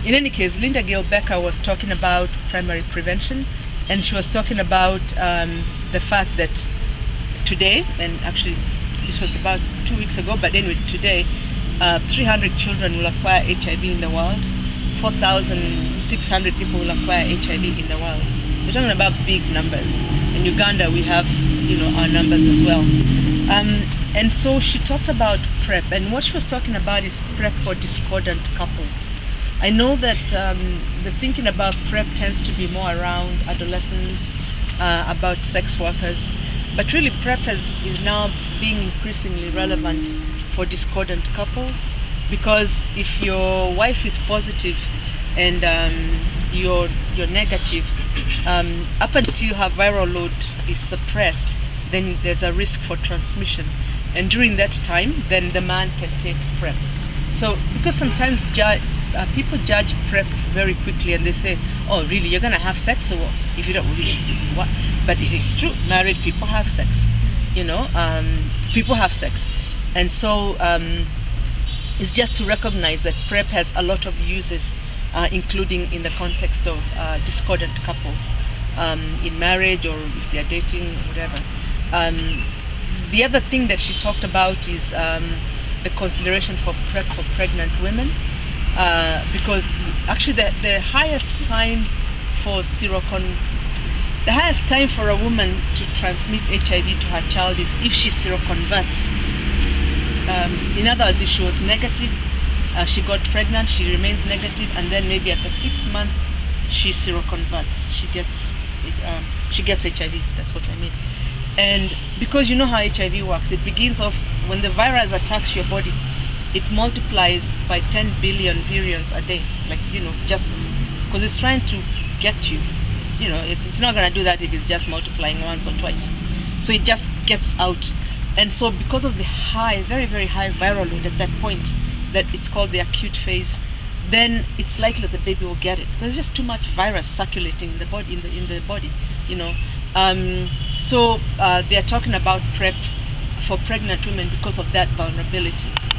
In any case, Linda Gail Becker was talking about primary prevention, and she was talking about the fact that today, and actually this was about 2 weeks ago, but anyway, today, 300 children will acquire HIV in the world. 4,600 people will acquire HIV in the world. We're talking about big numbers. In Uganda, we have, our numbers as well. And so she talked about PrEP, and what she was talking about is PrEP for discordant couples. I know that the thinking about PrEP tends to be more around adolescents, about sex workers, but really PrEP is now being increasingly relevant for discordant couples, because if your wife is positive and you're negative, up until her viral load is suppressed, then there's a risk for transmission. And during that time, then the man can take PrEP. So, because sometimes people judge PrEP very quickly, and they say, "Oh, really? You're gonna have sex, or if you don't really what?" But it is true. Married people have sex. People have sex, and so it's just to recognize that PrEP has a lot of uses, including in the context of discordant couples, in marriage or if they're dating, whatever. The other thing that she talked about is the consideration for PrEP for pregnant women, because actually the highest time for the highest time for a woman to transmit HIV to her child is if she seroconverts. In other words, if she was negative, she got pregnant, she remains negative, and then maybe at the 6th month she seroconverts. She gets HIV. That's what I mean. And because you know how HIV works, it begins off when the virus attacks your body, it multiplies by 10 billion virions a day, just because it's trying to get you. It's not going to do that if it's just multiplying once or twice. So it just gets out. And so because of the high, very, very high viral load at that point, that it's called the acute phase, then it's likely that the baby will get it. There's just too much virus circulating in the body, in the body. So they are talking about PrEP for pregnant women because of that vulnerability.